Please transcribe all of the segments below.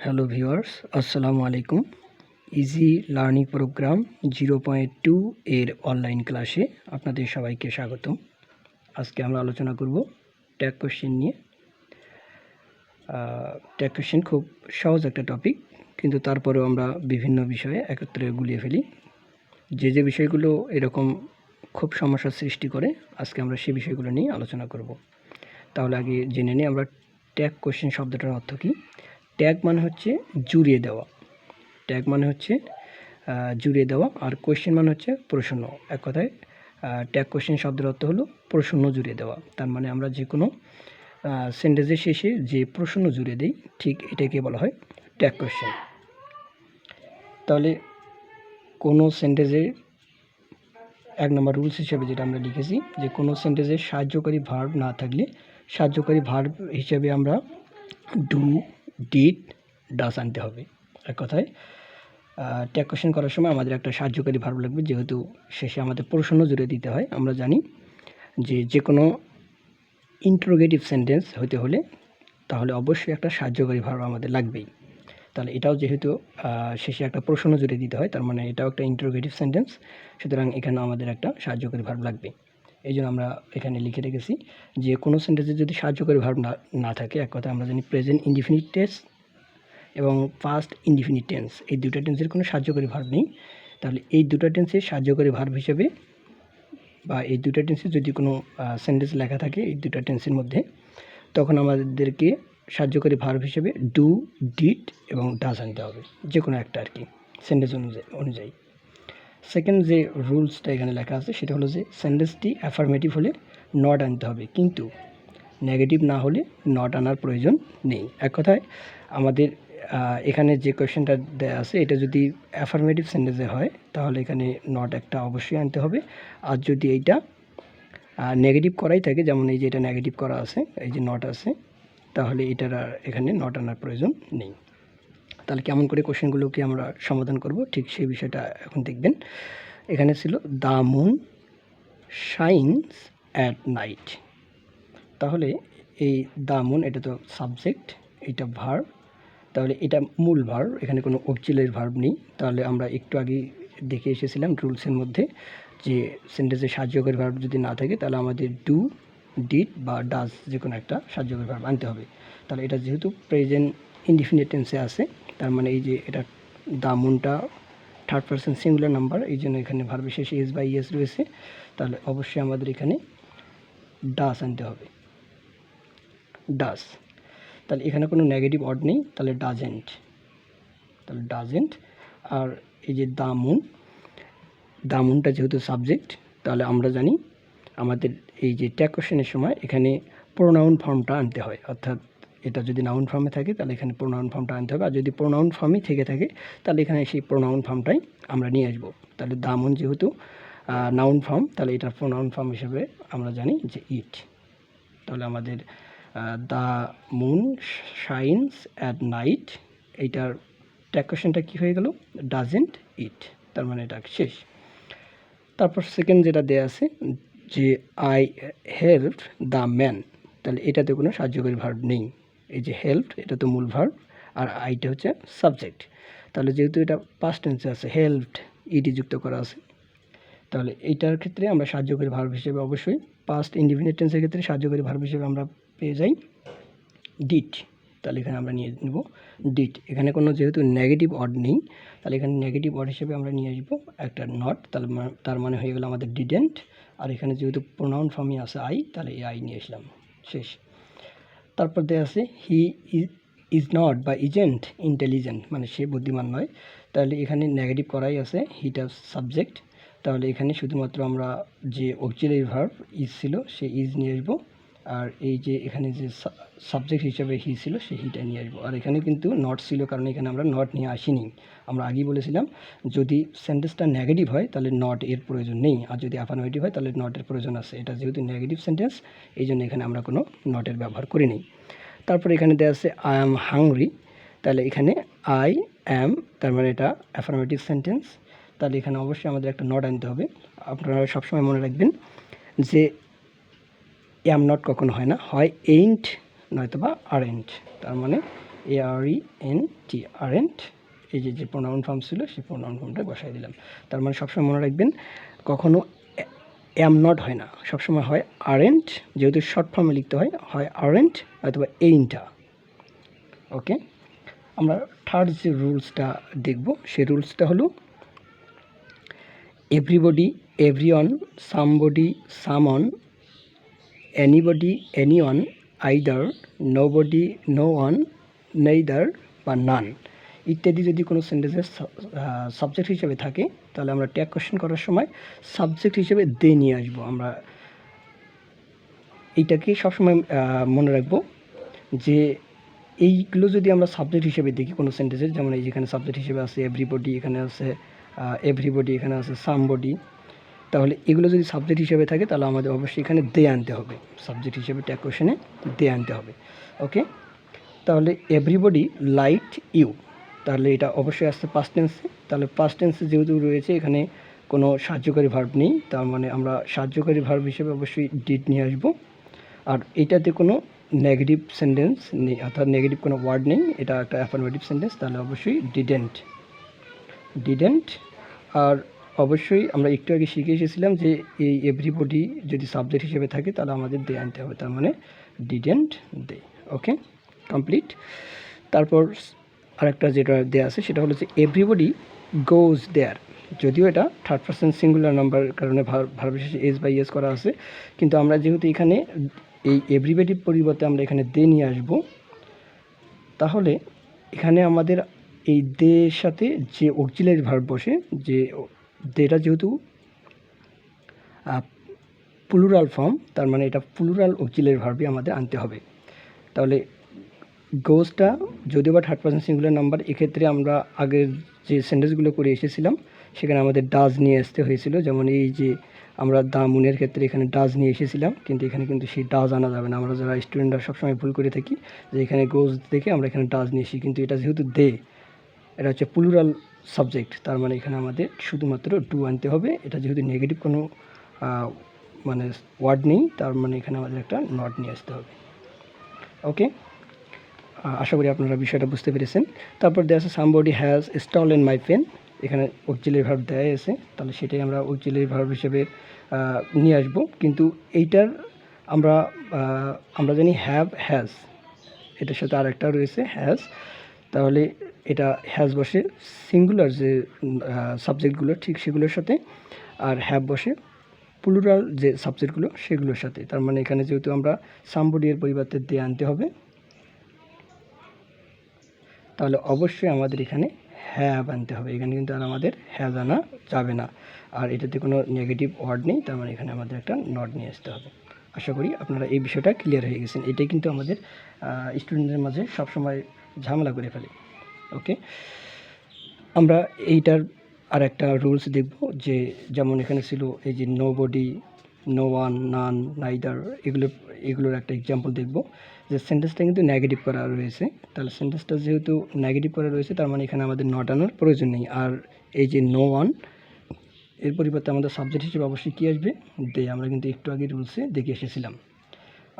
Hello viewers, আসসালামু আলাইকুম। Easy learning programme 0.2 এর অনলাইন ক্লাসে আপনাদের সবাইকে স্বাগতম। আজকে আমরা আলোচনা করব ট্যাগ কোশ্চেন নিয়ে। ট্যাগ কোশ্চেন খুব সহজ একটা টপিক, কিন্তু তারপরেও আমরা বিভিন্ন বিষয়ে একত্রে গুলিয়ে ফেলি। যে বিষয়গুলো এরকম খুব সমস্যার সৃষ্টি করে, আজকে আমরা সেই বিষয়গুলো নিয়ে আলোচনা করব। তাহলে আগে জেনে নিই আমরা ট্যাগ কোশ্চেন শব্দটার অর্থ কী। ট্যাগ মানে হচ্ছে জুড়িয়ে দেওয়া। ট্যাগ মানে হচ্ছে জুড়িয়ে দেওয়া, আর কোশ্চেন মানে হচ্ছে প্রশ্ন। এক কথায় ট্যাগ কোশ্চেন শব্দের অর্থ হলো প্রশ্ন জুড়ে দেওয়া। তার মানে আমরা যে কোনো সেন্টেন্সের শেষে যে প্রশ্ন জুড়ে দিই, ঠিক এটাকে বলা হয় ট্যাগ কোশ্চেন। তাহলে কোনো সেন্টেন্সের 1 নম্বর রুলস হিসেবে যেটা আমরা লিখেছি, যে কোনো সেন্টেন্সের সাহায্যকারী ভার্ব না থাকলে সাহায্যকারী ভার্ব হিসেবে আমরা ডু, ডিড, ডাস আনতে হবে। এক কথায় ট্যাগ কোশ্চেন করার সময় আমাদের একটা সাহায্যকারী ভার্ব লাগবে, যেহেতু শেষে আমাদের প্রশ্ন জুড়ে দিতে হয়। আমরা জানি যে কোনো ইন্টারোগেটিভ সেন্টেন্স হতে হলে তাহলে অবশ্যই একটা সাহায্যকারী ভার্ব আমাদের লাগবেই। তাহলে এটাও যেহেতু শেষে একটা প্রশ্ন জুড়ে দিতে হয়, তার মানে এটাও একটা ইন্টারোগেটিভ সেন্টেন্স, সুতরাং এখানেও আমাদের একটা সাহায্যকারী ভার্ব লাগবে। এই জন্য আমরা এখানে লিখে রেখেছি যে কোনো সেন্টেন্সে যদি সাহায্যকারী ভার্ব না থাকে, এক কথা আমরা জানি প্রেজেন্ট ইনডিফিনিট টেন্স এবং পাস্ট ইনডিফিনিট টেন্স, এই দুটো টেন্সের কোনো সাহায্যকারী ভার্ব নেই। তাহলে এই দুটো টেন্সের সাহায্যকারী ভার্ব হিসেবে, বা এই দুটো টেন্সে যদি কোনো সেন্টেন্স লেখা থাকে এই দুটো টেন্সের মধ্যে, তখন আমাদেরকে সাহায্যকারী ভার্ব হিসেবে ডু, ডিড এবং ডাস আনতে হবে, যে কোনো একটা আর কি, সেন্টেন্স অনুযায়ী। সেকেন্ড যে রুলসটা এখানে লেখা আছে সেটা হলো যে সেন্টেন্সটি অ্যাফার্মেটিভ হলে নট আনতে হবে, কিন্তু নেগেটিভ না হলে নট আনার প্রয়োজন নেই। এক কথায় আমাদের এখানে যে কোয়েশ্চেনটা দেওয়া আছে এটা যদি অ্যাফার্মেটিভ সেন্টেন্সে হয় তাহলে এখানে নট একটা অবশ্যই আনতে হবে। আর যদি এইটা নেগেটিভ করাই থাকে, যেমন এই যে এটা নেগেটিভ করা আছে, এই যে নট আছে, তাহলে এটার আর এখানে নট আনার প্রয়োজন নেই। তাহলে কেমন করে কোশ্চেনগুলোকে আমরা সমাধান করব, ঠিক সেই বিষয়টা এখন দেখবেন। এখানে ছিল the moon shines at night. তাহলে এই দ্য মুন এটা তো সাবজেক্ট, এটা ভার্ব, তাহলে এটা মূল ভার্ব, এখানে কোনো অক্সিলারি ভার্ব নেই। তাহলে আমরা একটু আগে দেখে এসেছিলাম রুলসের মধ্যে যে সেন্টেন্সের সাহায্যকারী ভার্ব যদি না থাকে তাহলে আমাদের ডু, ডিড বা ডাজ যে কোনো একটা সাহায্যকারী ভার্ব আনতে হবে। তাহলে এটা যেহেতু প্রেজেন্ট ইনডিফিনিট টেন্সে আছে, তার মানে এই যে এটা দ্য মুনটা থার্ড পারসন সিঙ্গুলার নাম্বার, এই জন্য এখানে ভার্বের শেষে এস বা ইএস রয়েছে। তাহলে অবশ্যই আমাদের এখানে ডাস আনতে হবে, ডাস। তাহলে এখানে কোনো নেগেটিভ অড নেই, তাহলে ডাজেন্ট, তাহলে ডাজেন্ট। আর এই যে দ্য মুনটা যেহেতু সাবজেক্ট, তাহলে আমরা জানি আমাদের এই যে ট্যাগ কোশ্চেনের সময় এখানে প্রোনাউন ফর্মটা আনতে হয়, অর্থাৎ এটা যদি নাউন ফর্মে থাকে তাহলে এখানে প্রোনাউন ফর্মটা আনতে হবে, আর যদি প্রোনাউন ফর্মই থেকে থাকে তাহলে এখানে সেই প্রোনাউন ফর্মটাই আমরা নিয়ে আসবো। তাহলে দ্য মুন যেহেতু নাউন ফর্ম, তাহলে এটার প্রোনাউন ফর্ম হিসেবে আমরা জানি যে ইট। তাহলে আমাদের the moon shines at night, এইটার ট্যাগ কোশ্চেনটা কী হয়ে গেল, ডাজেন্ট ইট, তার মানে এটা শেষ। তারপর সেকেন্ড যেটা দেওয়া আছে যে আই হেল্প দ্য ম্যান, তাহলে এটাতে কোনো সাহায্যকারী ভার্ব নেই। এই যে হেল্প এটা তো মূল ভার্ব, আর আইটা হচ্ছে সাবজেক্ট। তাহলে যেহেতু এটা পাস্ট টেন্সে আছে, হেল্পড ইডি যুক্ত করা আছে, তাহলে এইটার ক্ষেত্রে আমরা সাহায্যকারী ভার্ব হিসেবে অবশ্যই পাস্ট ইনডিফিনিট টেন্সের ক্ষেত্রে সাহায্যকারী ভার্ব হিসেবে আমরা পেয়ে যাই ডিড। তাহলে এখানে আমরা নিয়ে নেব ডিড। এখানে কোনো যেহেতু নেগেটিভ অড নেই, তাহলে এখানে নেগেটিভ অড হিসেবে আমরা নিয়ে আসবো একটা নট, তাহলে তার মানে হয়ে গেল আমাদের ডিডেন্ট। আর এখানে যেহেতু প্রোনাউন ফর্মই আছে আই, তাহলে এই আই নিয়ে আসলাম, শেষ। তারপর দেওয়া আছে হি ইজ নট বা ইজেন্ট ইন্টেলিজেন্ট, মানে সে বুদ্ধিমান নয়। তাহলে এখানে নেগেটিভ করাই আছে, হিটা সাবজেক্ট, তাহলে এখানে শুধুমাত্র আমরা যে অক্সিলারি ভার্ব ইজ ছিল সে ইজ নিয়ে আসবো, আর এই যে এখানে যে সাবজেক্ট হিসেবে হি ছিল সে হিটা নিয়ে আসবো। আর এখানে কিন্তু নট ছিল, কারণ এখানে আমরা নট নিয়ে আসিনি। আমরা আগেই বলেছিলাম যদি সেন্টেন্সটা নেগেটিভ হয় তাহলে নট এর প্রয়োজন নেই, আর যদি অ্যাফার্মেটিভ হয় তাহলে নটের প্রয়োজন আছে। এটা যেহেতু নেগেটিভ সেন্টেন্স, এই জন্য এখানে আমরা কোনো নটের ব্যবহার করিনি। তারপর এখানে দেওয়া আছে আই অ্যাম হাংরি, তাহলে এখানে আই অ্যাম, তার মানে এটা অ্যাফার্মেটিভ সেন্টেন্স, তাহলে এখানে অবশ্যই আমাদের একটা নট আনতে হবে। আপনারা সবসময় মনে রাখবেন যে অ্যাম নট কখনো হয় না, হয় এইন্ট নয়তো বা আরেন্ট, তার মানে ARENT, আরেন্ট, এই যে প্রোনাউন ফর্ম ছিল সেই প্রোনাউন ফর্মটা বসাই দিলাম। তার মানে সবসময় মনে রাখবেন কখনো অ্যাম নট হয় না, সবসময় হয় আরেন্ট। যেহেতু শর্ট ফর্মে লিখতে হয়, হয় আরেন্ট অথবা এইনটা। ওকে, আমরা থার্ড যে রুলসটা দেখব সেই রুলসটা হলো everybody, everyone, somebody, someone, anybody, anyone, either, nobody, no one, neither বা নান ইত্যাদি যদি কোনো সেন্টেন্সের সাবজেক্ট হিসেবে থাকে তাহলে আমরা ট্যাগ কোয়েশ্চেন করার সময় সাবজেক্ট হিসেবে দে নিয়ে আসবো। আমরা এইটাকে সবসময় মনে রাখবো যে এইগুলো যদি আমরা সাবজেক্ট হিসেবে দেখি কোনো সেন্টেন্সের, যেমন এই যেখানে সাবজেক্ট হিসেবে আছে এভরিবডি, এখানে আছে এভরিবডি, এখানে আছে সামবডি, তাহলে এগুলো যদি সাবজেক্ট হিসেবে থাকে তাহলে আমাদের অবশ্যই এখানে দে আনতে হবে, সাবজেক্ট হিসেবে ট্যাগ কোয়েশ্চেনে দে আনতে হবে। ওকে, তাহলে এভরিবডি লাইকড ইউ, তাহলে এটা অবশ্যই আসছে পাস্ট টেন্সে। তাহলে পাস্ট টেন্সে যেহেতু রয়েছে এখানে কোনো সাহায্যকারী ভার্ব নেই, তার মানে আমরা সাহায্যকারী ভার্ব হিসেবে অবশ্যই ডিড নিয়ে আসবো। আর এটাতে কোনো নেগেটিভ সেন্টেন্স নেই, অর্থাৎ নেগেটিভ কোনো ওয়ার্ড নেই, এটা একটা অ্যাফার্মেটিভ সেন্টেন্স, তাহলে অবশ্যই ডিডেন্ট। আর অবশ্যই আমরা একটু আগে শিখে এসেছিলাম যে এই এভরিবডি যদি সাবজেক্ট হিসেবে থাকে তাহলে আমাদের দে আনতে হবে, তার মানে ডিডেন্ট দে। Okay, complete. তারপর আরেকটা যেটা দেয়া আছে সেটা হলো যে এভরিবডি গোজ দেয়ার, যদিও এটা থার্ড পারসন সিঙ্গুলার নাম্বার কারণে ভার্ব শেষে এস বা ইয়েস করা আছে, কিন্তু আমরা যেহেতু এখানে এই এভরিবডির পরিবর্তে আমরা এখানে দে নিয়ে আসব, তাহলে এখানে আমাদের এই দের সাথে যে অক্সিলারি ভার্ব বসে, যে দেটা যেহেতু প্লুরাল ফর্ম, তার মানে এটা প্লুরাল অক্সিলারি ভার্বই আমাদের আনতে হবে। তাহলে গোজটা যদিও বা থার্ড পারসন সিঙ্গুলার নাম্বার, এক্ষেত্রে আমরা আগের যে সেন্টেন্সগুলো করে এসেছিলাম সেখানে আমাদের ডাজ নিয়ে আসতে হয়েছিল, যেমন এই যে আমরা দা মুনের ক্ষেত্রে এখানে ডাজ নিয়ে এসেছিলাম, কিন্তু এখানে কিন্তু সেই ডাজ আনা যাবে না। আমরা যারা স্টুডেন্টরা সবসময় ভুল করে থাকি যে এখানে গোজ দেখে আমরা এখানে ডাজ নিয়ে এসি, কিন্তু এটা যেহেতু দে, এটা হচ্ছে প্লুরাল সাবজেক্ট, তার মানে এখানে আমাদের শুধুমাত্র ডু আনতে হবে। এটা যেহেতু নেগেটিভ কোনো মানে ওয়ার্ড নেই, তার মানে এখানে আমাদের একটা নট নিয়ে আসতে হবে। ওকে, আশা করি আপনারা বিষয়টা বুঝতে পেরেছেন। তারপর দেওয়া আছে somebody has stolen my pen, এখানে অক্সিলারি ভার্ব দেওয়া আছে, তাহলে সেটাই আমরা অক্সিলারি ভার্ব হিসেবে নিয়ে আসব। কিন্তু এইটার আমরা জানি হ্যাভ, হ্যাজ, এটার সাথে আরেকটা রয়েছে হ্যাজ, তাহলে এটা হ্যাজ বসে সিঙ্গুলার যে সাবজেক্টগুলো ঠিক সেগুলোর সাথে, আর হ্যাভ বসে প্লুরাল যে সাবজেক্টগুলো সেগুলোর সাথে। তার মানে এখানে যেহেতু আমরা সামবডি এর পরিবর্তে দিয়ে আনতে হবে, তাহলে অবশ্যই আমাদের এখানে হ্যাভ আনতে হবে। এখানে কিন্তু আর আমাদের হ্যাজ আনা যাবে না, আর এটাতে কোনো নেগেটিভ ওয়ার্ড নেই, তার মানে এখানে আমাদের একটা নট নিয়ে আসতে হবে। আশা করি আপনারা এই বিষয়টা ক্লিয়ার হয়ে গেছেন। এটাই কিন্তু আমাদের স্টুডেন্টদের মাঝে সবসময় ঝামেলা করে ফেলে। ওকে, আমরা এইটার আর একটা রুলস দেখব, যে যেমন এখানে ছিল এই যে নোবডি, নো ওয়ান, নান, নাইদার, এগুলোর একটা এক্সাম্পল দেখব যে সেন্টেন্সটা কিন্তু নেগেটিভ করা রয়েছে। তাহলে সেন্টেন্সটা যেহেতু নেগেটিভ করা রয়েছে তার মানে এখানে আমাদের নট আনার প্রয়োজন নেই। আর এই যে নো ওয়ান এর পরিবর্তে আমাদের সাবজেক্ট হিসেবে অবশ্যই কী আসবে, দে, আমরা কিন্তু একটু আগে রুলসে দেখে এসেছিলাম।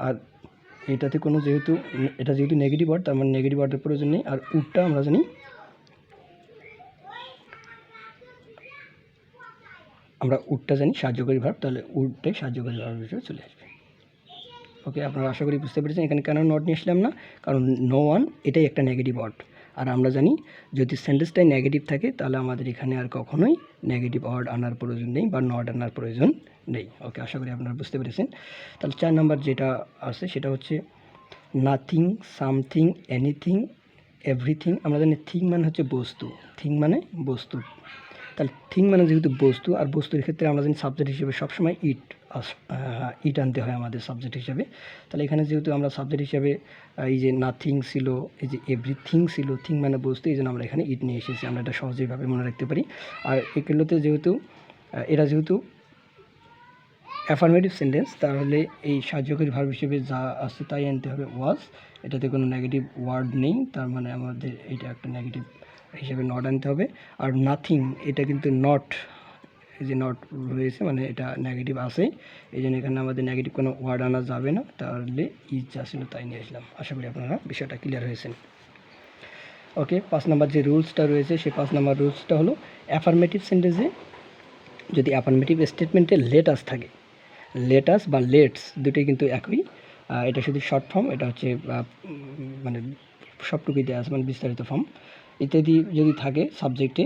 আর এটাতে কোনো এটা যেহেতু নেগেটিভ ওয়ার্ড, তার মানে নেগেটিভ ওয়ার্ডের প্রয়োজন নেই। আর উডটা আমরা জানি, আমরা উডটা জানি সাহায্যকারী ভার্ব, তাহলে উডটাই সাহায্যকারী ভার্ব হিসেবে চলে আসবে। ওকে, আপনারা আশা করি বুঝতে পেরেছেন এখানে কেন নট নিয়ে আসলাম না, কারণ নো ওয়ান এটাই একটা নেগেটিভ ওয়ার্ড, আর আমরা জানি যদি সেন্টেন্সটাই নেগেটিভ থাকে তাহলে আমাদের এখানে আর কখনোই নেগেটিভ ওয়ার্ড আনার প্রয়োজন নেই বা নট আনার প্রয়োজন নেই। ওকে, আশা করি আপনারা বুঝতে পেরেছেন। তাহলে 4 নাম্বার যেটা আছে সেটা হচ্ছে নাথিং, সামথিং, এনিথিং, এভরিথিং। আমরা জানি থিং মানে হচ্ছে বস্তু, থিং মানে বস্তু, তাহলে থিং মানে যেহেতু বস্তু, আর বস্তুর ক্ষেত্রে আমরা জানি সাবজেক্ট হিসেবে সবসময় ইট আনতে হয় আমাদের সাবজেক্ট হিসেবে। তাহলে এখানে যেহেতু আমরা সাবজেক্ট হিসেবে এই যে নাথিং ছিল, এই যে এভরিথিং ছিল, থিং মানে বস্তু, এই জন্য আমরা এখানে ইট নিয়ে এসেছি। আমরা এটা সহজেইভাবে মনে রাখতে পারি। আর এগুলোতে যেহেতু এরা যেহেতু অ্যাফার্মেটিভ সেন্টেন্স, তাহলে এই সাহায্যকারী ভার্ব হিসেবে যা আছে তাই আনতে হবে ওয়াজ, এটাতে কোনো নেগেটিভ ওয়ার্ড নেই, তার মানে আমাদের এটা একটা নেগেটিভ হিসেবে নট আনতে হবে। আর নাথিং এটা কিন্তু নট, এই যে নট রয়েছে মানে এটা নেগেটিভ আছে, এই জন্য এখানে আমাদের নেগেটিভ কোনো ওয়ার্ড আনা যাবে না, তাহলে ইজ যা ছিল তাই নিয়ে আসলাম। আশা করি আপনারা বিষয়টা ক্লিয়ার হয়েছেন। ওকে, 5 নাম্বার যে রুলসটা রয়েছে সেই 5 নাম্বার রুলসটা হলো অ্যাফার্মেটিভ সেন্টেন্সে যদি অ্যাফার্মেটিভ স্টেটমেন্টে লেটাস থাকে, লেটাস বা লেটস দুটোই কিন্তু একই। এটা শুধু শর্ট ফর্ম, এটা হচ্ছে মানে সবটুকুই দেওয়া আছে, মানে বিস্তারিত ফর্ম। ইত্যাদি যদি থাকে সাবজেক্টে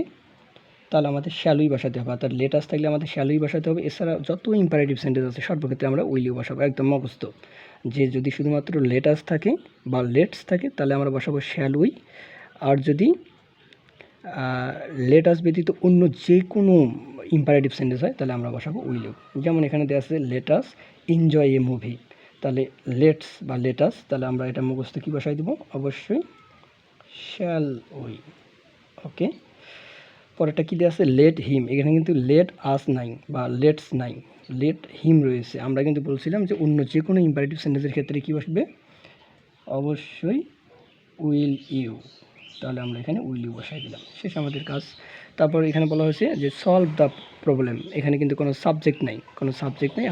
তাহলে আমাদের শ্যালুই বসাতে হবে, অর্থাৎ লেটাস থাকলে আমাদের শ্যালুই বসাতে হবে। এছাড়া যত ইম্পারেটিভ সেন্টেন্স আছে সর্বক্ষেত্রে আমরা উইলিও বসাবো, একদম মুখস্থ। যে যদি শুধুমাত্র লেটাস থাকে বা লেটস থাকে তাহলে আমরা বসাবো শ্যালুই, আর যদি লেটাস ব্যতীত অন্য যে কোনো ইম্পারেটিভ সেন্টেন্স হয় তাহলে আমরা বসাবো উইলিও। যেমন এখানে দেওয়া আছে লেটাস এনজয় এ মুভি, তাহলে লেটস বা লেটাস, তাহলে আমরা এটা মুখস্থ কী বসাই দেবো, অবশ্যই শ্যাল উই। ওকে, পরেরটা কী দেওয়া আছে, লেট হিম, এখানে কিন্তু লেট আস নাই বা লেটস নাই, লেট হিম রয়েছে। আমরা কিন্তু বলছিলাম যে অন্য যে কোনো ইম্পারেটিভ সেন্টেন্সের ক্ষেত্রে কী বসবে, অবশ্যই উইল ইউ, তাহলে আমরা এখানে উইল ইউ বসাই দিলাম, শেষ আমাদের কাজ। তারপর এখানে বলা হয়েছে যে সলভ দ্য প্রবলেম, এখানে কিন্তু কোনো সাবজেক্ট নাই,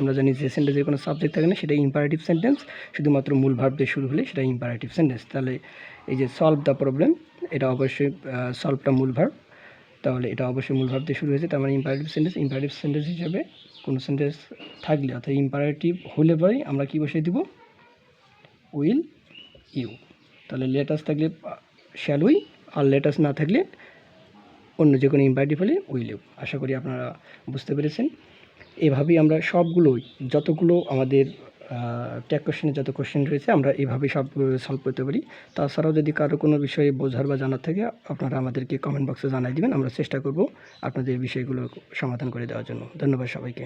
আমরা জানি যে সেন্টেন্সের কোনো সাবজেক্ট থাকে না সেটা ইম্পারেটিভ সেন্টেন্স, শুধুমাত্র মূল ভার্ব দিয়ে শুরু হলে সেটা ইম্পারেটিভ সেন্টেন্স। তাহলে এই যে সলভ দ্য প্রবলেম, এটা অবশ্যই সলভটা মূল ভার্ব, তাহলে এটা অবশ্যই মূল ভার্ব দিয়ে শুরু হয়েছে, তার মানে ইম্পারেটিভ সেন্টেন্স হিসেবে কোনো সেন্টেন্স থাকলে অর্থাৎ ইম্পারেটিভ হলে পরেই আমরা কী বসিয়ে দিব, উইল ইউ। তাহলে লেটাস থাকলে শ্যাল উই, আর লেটাস না থাকলে অন্য যে কোনো ইম্পারেটিভ হলে উইল ইউ। আশা করি আপনারা বুঝতে পেরেছেন। এভাবেই আমরা সবগুলোই, যতগুলো আমাদের ট্যাগ কোশ্চেনের যত কোশ্চেন রয়েছে আমরা এভাবেই সব সলভ করতে পারি। তাছাড়াও যদি কারো কোনো বিষয়ে বোঝার বা জানার থাকে আপনারা আমাদেরকে কমেন্ট বক্সে জানাই দিবেন, আমরা চেষ্টা করব আপনাদের বিষয়গুলো সমাধান করে দেওয়ার জন্য। ধন্যবাদ সবাইকে।